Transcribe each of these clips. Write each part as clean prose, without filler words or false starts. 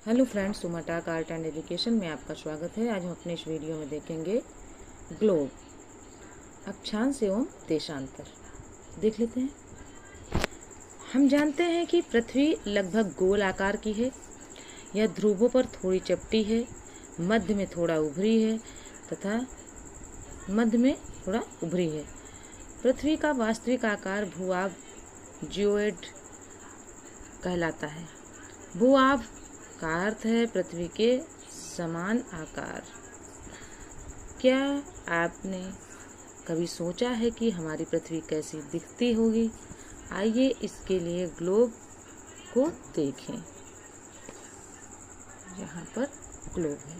Hello friends, सुमाटाक art and education में आपका स्वागत है। आज हम अपने इस वीडियो में देखेंगे ग्लोब, अक्षांश एवं देशांतर। देख लेते हैं। हम जानते हैं कि पृथ्वी लगभग गोल आकार की है। यह ध्रुवों पर थोड़ी चपटी है, मध्य में थोड़ा उभरी है तथा मध्य में थोड़ा उभरी है। पृथ्वी का वास्तविक आकार भूआभ जियोइड कहलाता है। भूआभ का अर्थ है पृथ्वी के समान आकार। क्या आपने कभी सोचा है कि हमारी पृथ्वी कैसी दिखती होगी? आइए इसके लिए ग्लोब को देखें। यहाँ पर ग्लोब है।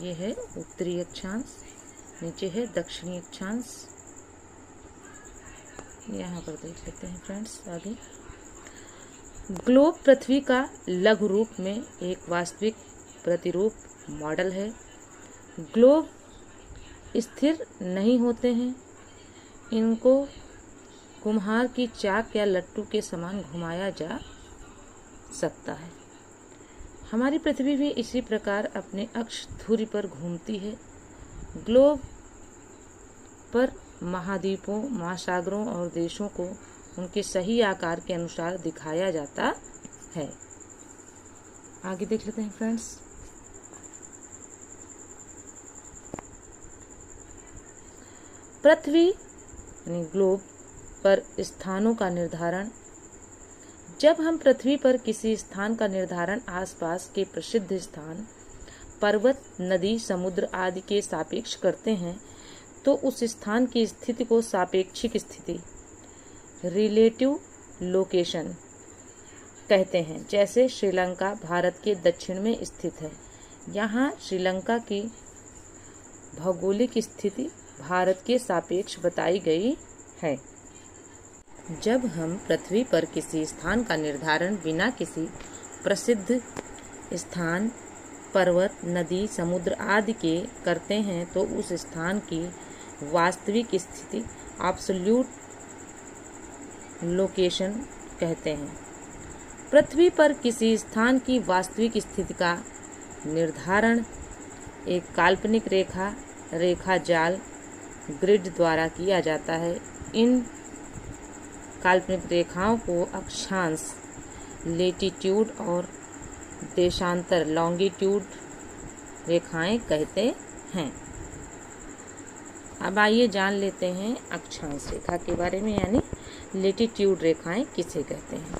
ये है उत्तरी अक्षांश, नीचे है दक्षिणी अक्षांश। यहाँ पर देख लेते हैं फ्रेंड्स आगे। ग्लोब पृथ्वी का लघु रूप में एक वास्तविक प्रतिरूप मॉडल है। ग्लोब स्थिर नहीं होते हैं। इनको कुम्हार की चाक या लट्टू के समान घुमाया जा सकता है। हमारी पृथ्वी भी इसी प्रकार अपने अक्ष धुरी पर घूमती है। ग्लोब पर महाद्वीपों, महासागरों और देशों को उनके सही आकार के अनुसार दिखाया जाता है। आगे देख लेते हैं फ्रेंड्स। पृथ्वी यानी ग्लोब पर स्थानों का निर्धारण। जब हम पृथ्वी पर किसी स्थान का निर्धारण आसपास के प्रसिद्ध स्थान, पर्वत, नदी, समुद्र आदि के सापेक्ष करते हैं तो उस स्थान की स्थिति को सापेक्षिक स्थिति, रिलेटिव लोकेशन कहते हैं। जैसे श्रीलंका भारत के दक्षिण में स्थित है। यहाँ श्रीलंका की भौगोलिक स्थिति भारत के सापेक्ष बताई गई है। जब हम पृथ्वी पर किसी स्थान का निर्धारण बिना किसी प्रसिद्ध स्थान, पर्वत, नदी, समुद्र आदि के करते हैं तो उस स्थान की वास्तविक स्थिति, एब्सोल्यूट लोकेशन कहते हैं। पृथ्वी पर किसी स्थान की वास्तविक स्थिति का निर्धारण एक काल्पनिक रेखा जाल, ग्रिड द्वारा किया जाता है। इन काल्पनिक रेखाओं को अक्षांश, लेटीट्यूड और देशांतर, लॉन्गिट्यूड रेखाएं कहते हैं। अब आइए जान लेते हैं अक्षांश रेखा के बारे में, यानी लेटीट्यूड रेखाएं किसे कहते हैं।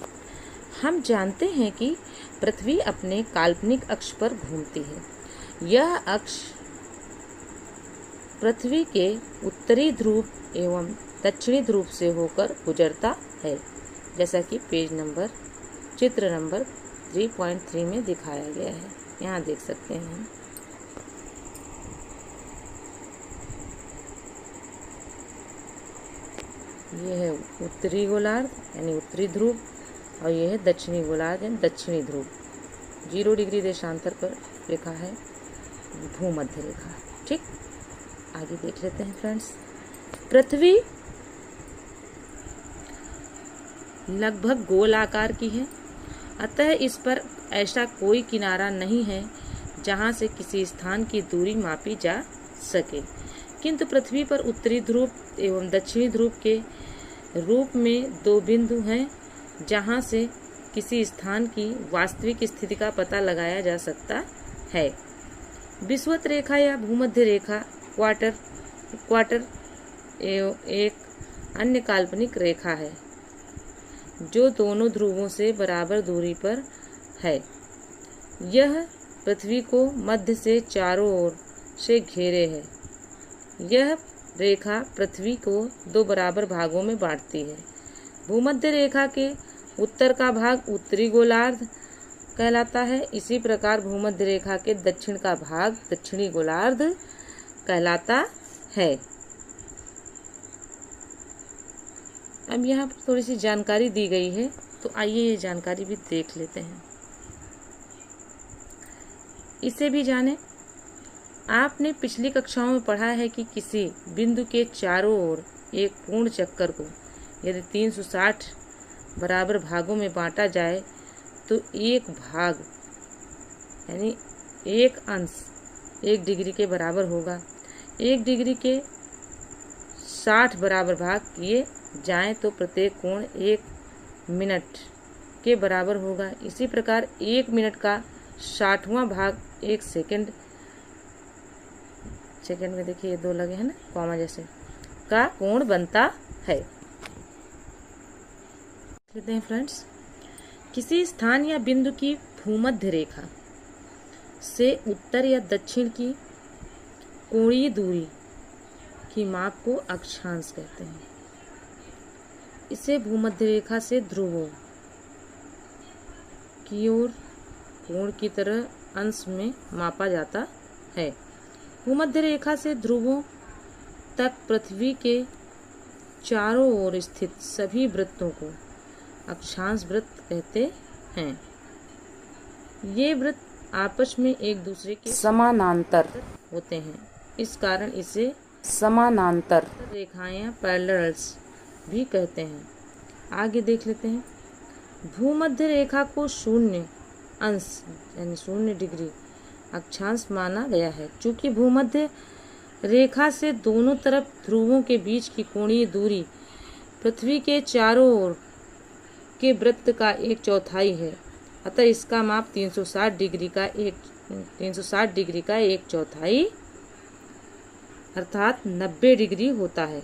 हम जानते हैं कि पृथ्वी अपने काल्पनिक अक्ष पर घूमती है। यह अक्ष पृथ्वी के उत्तरी ध्रुव एवं दक्षिणी ध्रुव से होकर गुजरता है, जैसा कि चित्र नंबर 3.3 में दिखाया गया है। यहाँ देख सकते हैं। ये है उत्तरी गोलार्ध यानी उत्तरी ध्रुव और ये है दक्षिणी गोलार्ध यानी दक्षिणी ध्रुव। 0 डिग्री देशांतर पर रेखा है भूमध्य रेखा। ठीक, आगे देख लेते हैं फ्रेंड्स। पृथ्वी लगभग गोल आकार की है, अतः इस पर ऐसा कोई किनारा नहीं है जहां से किसी स्थान की दूरी मापी जा सके। किंतु पृथ्वी पर उत्तरी ध्रुव एवं दक्षिणी ध्रुव के रूप में 2 बिंदु हैं जहां से किसी स्थान की वास्तविक स्थिति का पता लगाया जा सकता है। विषुवत रेखा या भूमध्य रेखा, क्वार्टर एक अन्य काल्पनिक रेखा है जो दोनों ध्रुवों से बराबर दूरी पर है। यह पृथ्वी को मध्य से चारों ओर से घेरे है। यह रेखा पृथ्वी को 2 बराबर भागों में बांटती है। भूमध्य रेखा के उत्तर का भाग उत्तरी गोलार्ध कहलाता है। इसी प्रकार भूमध्य रेखा के दक्षिण का भाग दक्षिणी गोलार्ध कहलाता है। अब यहाँ पर थोड़ी सी जानकारी दी गई है, तो आइए ये जानकारी भी देख लेते हैं। इसे भी जानें। आपने पिछली कक्षाओं में पढ़ा है कि किसी बिंदु के चारों ओर एक पूर्ण चक्कर को यदि 360 बराबर भागों में बांटा जाए तो एक भाग यानी एक अंश 1 डिग्री के बराबर होगा। 1 डिग्री के 60 बराबर भाग किए जाएं तो प्रत्येक कोण 1 मिनट के बराबर होगा। इसी प्रकार 1 मिनट का 60वां भाग 1 सेकंड में देखिए ये 2 लगे हैं ना कॉमा जैसे का कोण बनता है। कहते हैं फ्रेंड्स, किसी स्थान या बिंदु की भूमध्य रेखा से उत्तर या दक्षिण की कोणीय दूरी की माप को अक्षांश कहते हैं। इसे भूमध्य रेखा से ध्रुवों की ओर कोण की तरह अंश में मापा जाता है। भूमध्य रेखा से ध्रुवों तक पृथ्वी के चारों ओर स्थित सभी वृत्तों को अक्षांश वृत्त कहते हैं। ये वृत्त आपस में एक दूसरे के समानांतर होते हैं, इस कारण इसे समानांतर रेखाएं या पैरेलल्स भी कहते हैं। आगे देख लेते हैं। भूमध्य रेखा को 0 अंश यानी 0 डिग्री अक्षांश माना गया है। चूंकि भूमध्य रेखा से दोनों तरफ ध्रुवों के बीच की कोणीय दूरी पृथ्वी के चारों ओर के वृत्त का 1/4 है, अतः इसका माप 360 डिग्री का 1/4 अर्थात 90 डिग्री होता है।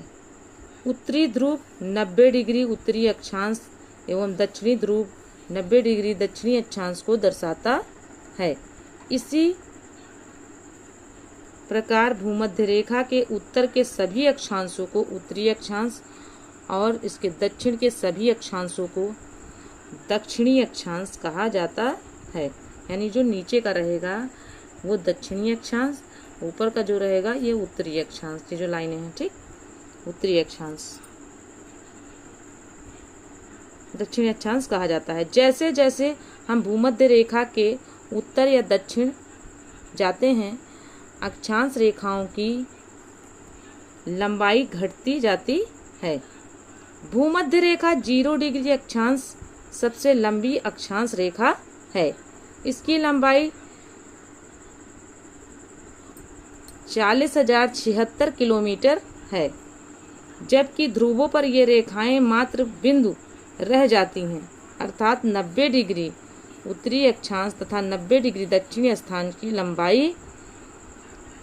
उत्तरी ध्रुव 90 डिग्री उत्तरी अक्षांश एवं दक्षिणी ध्रुव 90 डिग्री दक्षिणी अक्षांश को दर्शाता है। इसी प्रकार भूमध्य रेखा के उत्तर के सभी अक्षांशों को उत्तरी अक्षांश और इसके दक्षिण के सभी अक्षांशों को दक्षिणी अक्षांश कहा जाता है। यानी जो नीचे का रहेगा वो दक्षिणी अक्षांश, ऊपर का जो रहेगा ये उत्तरी अक्षांश। ये जो लाइनें हैं, ठीक, उत्तरी अक्षांश दक्षिणी अक्षांश कहा जाता है। जैसे जैसे हम भूमध्य रेखा के उत्तर या दक्षिण जाते हैं, अक्षांश रेखाओं की लंबाई घटती जाती है। भूमध्य रेखा 0 डिग्री अक्षांश सबसे लंबी अक्षांश रेखा है। इसकी लंबाई 40,076 किलोमीटर है, जबकि ध्रुवों पर ये रेखाएं मात्र बिंदु रह जाती हैं, अर्थात 90 डिग्री उत्तरी अक्षांश तथा 90 डिग्री दक्षिणी स्थान की लंबाई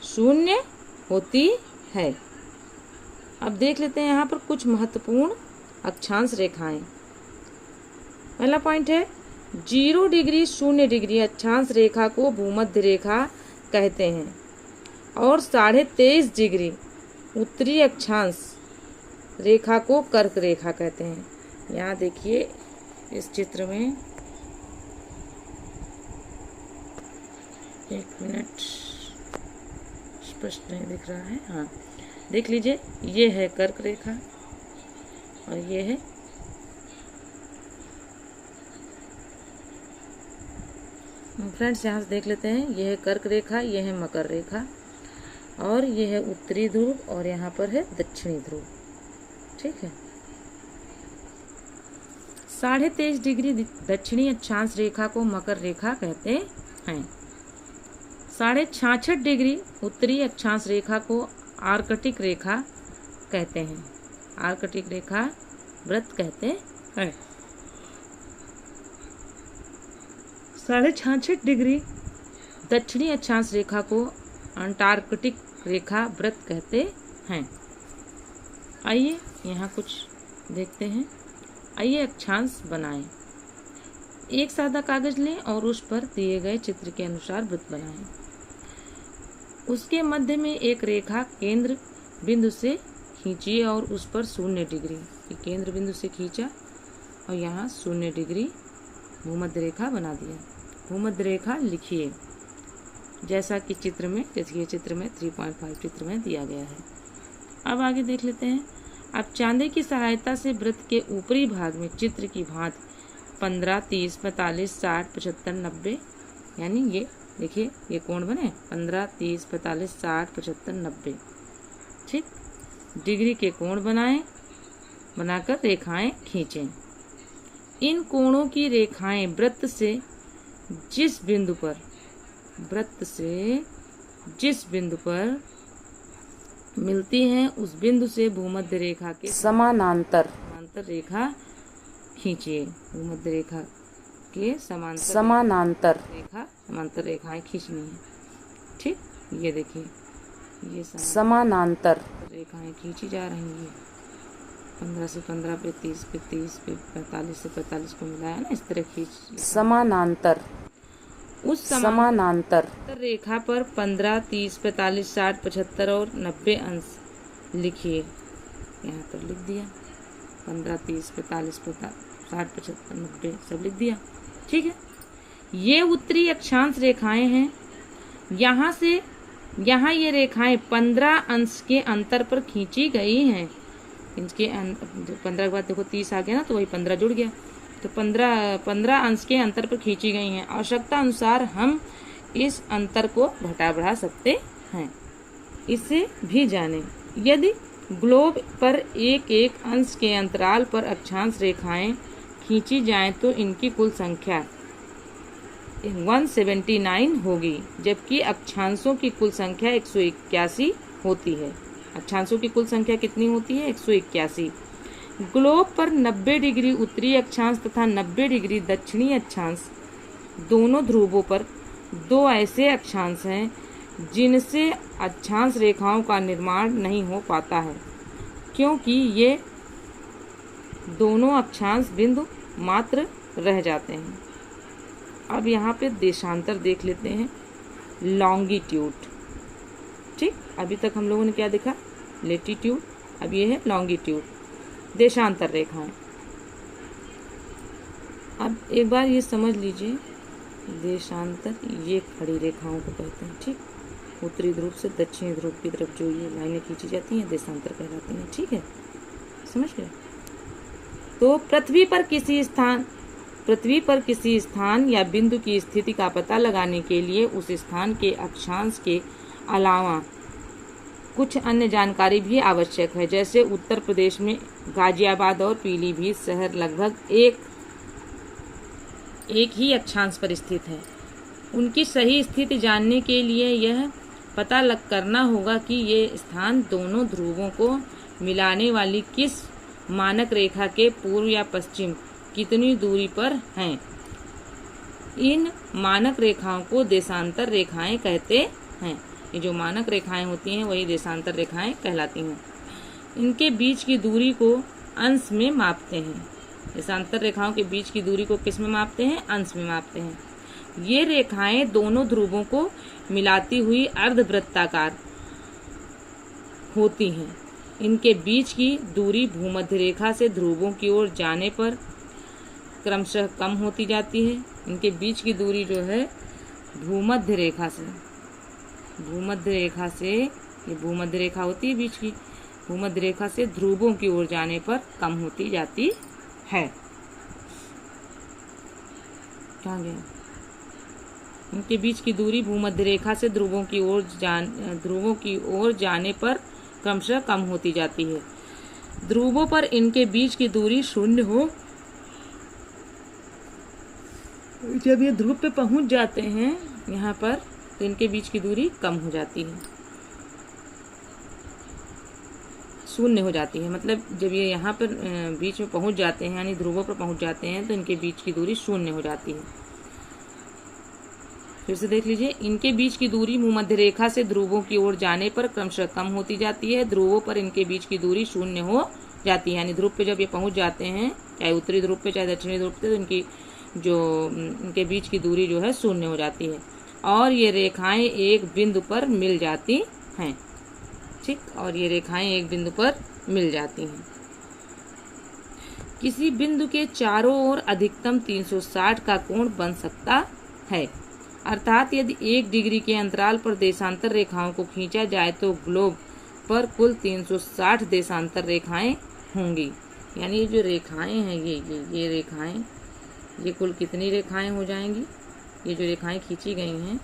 0 होती है। अब देख लेते हैं यहाँ पर कुछ महत्वपूर्ण अक्षांश रेखाएं। पहला पॉइंट है 0 डिग्री 0 डिग्री अक्षांश रेखा को भूमध्य रेखा कहते हैं और 23.5 डिग्री उत्तरी अक्षांश रेखा को कर्क रेखा कहते हैं। यहाँ देखिए इस चित्र में, एक मिनट स्पष्ट नहीं दिख रहा है, हाँ देख लीजिए, ये है कर्क रेखा और ये है फ्रेंड्स, यहाँ से देख लेते हैं, ये है कर्क रेखा, ये है मकर रेखा और ये है उत्तरी ध्रुव और यहाँ पर है दक्षिणी ध्रुव। ठीक है। 23.5 डिग्री दक्षिणी अक्षांश रेखा को मकर रेखा कहते हैं। 66.5 डिग्री उत्तरी अक्षांश रेखा को आर्कटिक रेखा कहते हैं। आर्कटिक रेखा वृत्त कहते हैं। 66.5 डिग्री दक्षिणी अक्षांश रेखा को अंटार्कटिक रेखा वृत्त कहते हैं। आइए यहाँ कुछ देखते हैं। आइए अक्षांश बनाएं। एक सादा कागज लें और उस पर दिए गए चित्र के अनुसार वृत्त बनाएं। उसके मध्य में एक रेखा केंद्र बिंदु से खींचिए और उस पर 0 डिग्री, केंद्र बिंदु से खींचा और यहाँ 0 डिग्री भूमध्य रेखा बना दिया। भूमध्य रेखा लिखिए जैसा कि चित्र में, जैसे ये चित्र में 3.5 चित्र में दिया गया है। अब आगे देख लेते हैं। अब चांदे की सहायता से वृत्त के ऊपरी भाग में चित्र की भांति 15, 30, 45, 60, 75, 90 यानी ये देखिए ये कोण बने 15, 30, 45, 60, 75, 90 ठीक डिग्री के कोण बनाएं, बनाकर रेखाएं खींचें। इन कोणों की रेखाएं वृत्त से जिस बिंदु पर मिलती हैं उस बिंदु से भूमध्य रेखा के समानांतर रेखा खींचिए। भूमध्य रेखा के समानांतर रेखाएं खींचनी है। ठीक, ये देखिए, ये समानांतर रेखाएं खींची जा रही हैं। 15 से 15 पे 30 पे 30 पे 45 से 45 को मिलाया ना, इस तरह खींच। समानांतर रेखा पर 15, 30, 45, 60, 75 और 90 अंश लिखिए। यहाँ पर लिख दिया 15, 30, 45, 60, 75, 90 सब लिख दिया। ठीक है, ये उत्तरी अक्षांश रेखाएं हैं। यहाँ ये रेखाएं 15 अंश के अंतर पर खींची गई हैं। इनके 15 के बाद देखो 30 आ गया ना, तो वही 15 जुड़ गया, तो 15 अंश के अंतर पर खींची गई हैं। आवश्यकता अनुसार हम इस अंतर को घटा बढ़ा सकते हैं। इसे भी जानें। यदि ग्लोब पर एक एक अंश के अंतराल पर अक्षांश रेखाएं खींची जाएं तो इनकी कुल संख्या 179 होगी, जबकि अक्षांशों की कुल संख्या 181 होती है। अक्षांशों की कुल संख्या कितनी होती है? 181। ग्लोब पर 90 डिग्री उत्तरी अक्षांश तथा 90 डिग्री दक्षिणी अक्षांश, दोनों ध्रुवों पर दो ऐसे अक्षांश हैं जिनसे अक्षांश रेखाओं का निर्माण नहीं हो पाता है, क्योंकि ये दोनों अक्षांश बिंदु मात्र रह जाते हैं। अब यहाँ पे देशांतर देख लेते हैं, लॉन्गिट्यूड। ठीक, अभी तक हम लोगों ने क्या देखा? लेटीट्यूड, अब ये है लॉन्गिट्यूड, देशांतर रेखाएं। अब एक बार ये समझ लीजिए, देशांतर ये खड़ी रेखाओं को कहते हैं। ठीक, उत्तरी ध्रुव से दक्षिणी ध्रुव की तरफ जो ये लाइनें खींची जाती हैं देशांतर कहलाती हैं। ठीक है, समझ गए? तो पृथ्वी पर किसी स्थान या बिंदु की स्थिति का पता लगाने के लिए उस स्थान के अक्षांश के अलावा कुछ अन्य जानकारी भी आवश्यक है। जैसे उत्तर प्रदेश में गाजियाबाद और पीलीभीत शहर लगभग एक ही अक्षांश पर स्थित है। उनकी सही स्थिति जानने के लिए यह पता करना होगा कि ये स्थान दोनों ध्रुवों को मिलाने वाली किस मानक रेखा के पूर्व या पश्चिम कितनी दूरी पर हैं। इन मानक रेखाओं को देशांतर रेखाएं कहते हैं। ये जो मानक रेखाएं होती हैं वही देशांतर रेखाएं कहलाती हैं। इनके बीच की दूरी को अंश में मापते हैं। देशांतर रेखाओं के बीच की दूरी को किस में मापते हैं? अंश में मापते हैं। ये रेखाएं दोनों ध्रुवों को मिलाती हुई अर्धवृत्ताकार होती हैं। इनके बीच की दूरी भूमध्य रेखा से ध्रुवों की ओर जाने पर क्रमशः कम होती जाती है। इनके बीच की दूरी जो है भूमध्य रेखा से ये भूमध्य रेखा होती है बीच की, भूमध्य रेखा से ध्रुवों की ओर जाने पर कम होती जाती है। कहाँ गया? इनके बीच की दूरी भूमध्य रेखा से ध्रुवों की ओर जाने पर क्रमशः कम होती जाती है। ध्रुवों पर इनके बीच की दूरी 0 हो, जब ये ध्रुव पे पहुंच जाते हैं यहाँ पर तो इनके बीच की दूरी कम हो जाती है, 0 हो जाती है। मतलब जब ये यहाँ पर बीच में पहुंच जाते हैं, यानी ध्रुवों पर पहुंच जाते हैं, तो इनके बीच की दूरी 0 हो जाती है। फिर से देख लीजिए, इनके बीच की दूरी भूमध्य रेखा से ध्रुवों की ओर जाने पर क्रमशः कम होती जाती है। ध्रुवों पर इनके बीच की दूरी 0 हो जाती है, यानी ध्रुव पे जब ये पहुंच जाते हैं, चाहे उत्तरी ध्रुव पे चाहे दक्षिणी ध्रुव पे, तो इनके बीच की दूरी जो है 0 हो जाती है और ये रेखाएं एक बिंदु पर मिल जाती हैं। ठीक, और ये रेखाएं एक बिंदु पर मिल जाती हैं। किसी बिंदु के चारों ओर अधिकतम 360 का कोण बन सकता है, अर्थात यदि 1 डिग्री के अंतराल पर देशांतर रेखाओं को खींचा जाए तो ग्लोब पर कुल 360 देशांतर रेखाएं होंगी। यानी ये जो रेखाएं हैं ये रेखाएं, ये कुल कितनी रेखाएं हो जाएंगी? ये जो रेखाएं खींची गई हैं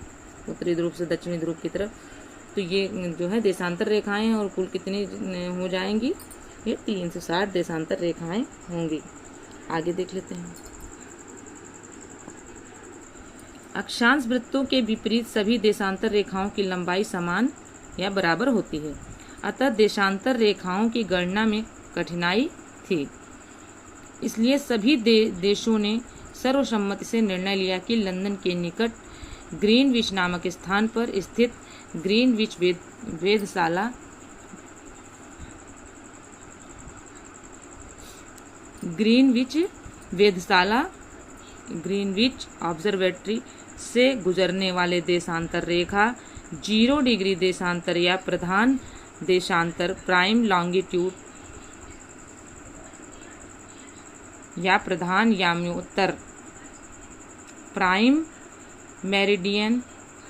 उत्तरी ध्रुव से दक्षिणी ध्रुव की तरफ, तो ये जो है देशांतर रेखाएं हैं और कुल कितनी हो जाएंगी? ये 360 देशांतर रेखाएं होंगी। आगे देख लेते हैं। अक्षांश वृत्तों के विपरीत सभी देशांतर रेखाओं की लंबाई समान या बराबर होती है, अतः देशांतर रेखाओं की गणना में कठिनाई थी। इसलिए सभी देशों ने सर्वसम्मति से निर्णय लिया कि लंदन के निकट ग्रीनविच नामक स्थान पर स्थित ग्रीनविच वेधशाला ग्रीनविच ऑब्जर्वेटरी से गुजरने वाले देशांतर रेखा 0 डिग्री देशांतर या प्रधान देशांतर प्राइम लॉन्गिट्यूड या प्रधान याम्योत्तर प्राइम मेरिडियन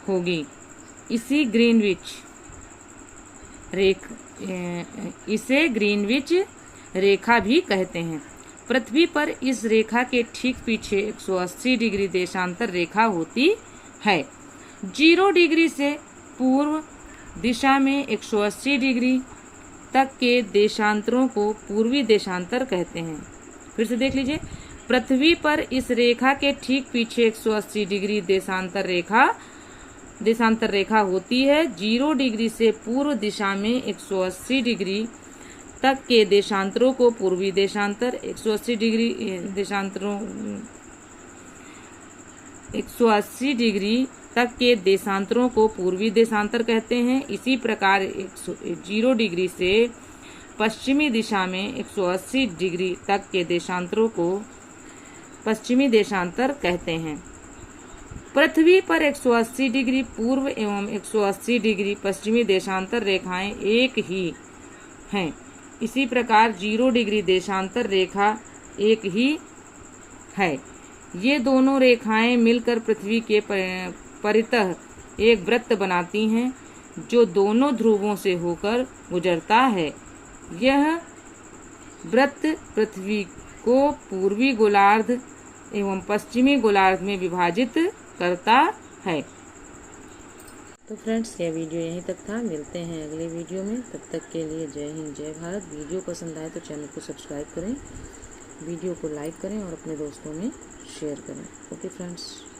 होगी। इसे ग्रीनविच रेखा भी कहते हैं। पृथ्वी पर इस रेखा के ठीक पीछे 180 डिग्री देशांतर रेखा होती है। 0 डिग्री से पूर्व दिशा में 180 डिग्री तक के देशांतरों को पूर्वी देशांतर कहते हैं। फिर से देख लीजिए, पृथ्वी पर इस रेखा के ठीक पीछे 180 डिग्री देशांतर रेखा होती है। 0 डिग्री से पूर्व दिशा में 180 डिग्री तक के देशांतरों को पूर्वी देशांतर, 180 डिग्री तक के देशांतरों को पूर्वी देशांतर कहते हैं। इसी प्रकार 0 डिग्री से पश्चिमी दिशा में 180 डिग्री तक के देशांतरों को पश्चिमी देशांतर कहते हैं। पृथ्वी पर 180 डिग्री पूर्व एवं 180 डिग्री पश्चिमी देशांतर रेखाएं एक ही हैं। इसी प्रकार 0 डिग्री देशांतर रेखा एक ही है। ये दोनों रेखाएं मिलकर पृथ्वी के परितः एक वृत्त बनाती हैं जो दोनों ध्रुवों से होकर गुजरता है। यह वृत्त पृथ्वी को पूर्वी गोलार्ध एवं पश्चिमी गोलार्ध में विभाजित करता है। तो फ्रेंड्स, यह वीडियो यहीं तक था। मिलते हैं अगले वीडियो में। तब तक के लिए जय हिंद, जय भारत। वीडियो पसंद आए तो चैनल को सब्सक्राइब करें, वीडियो को लाइक करें और अपने दोस्तों में शेयर करें। Okay friends.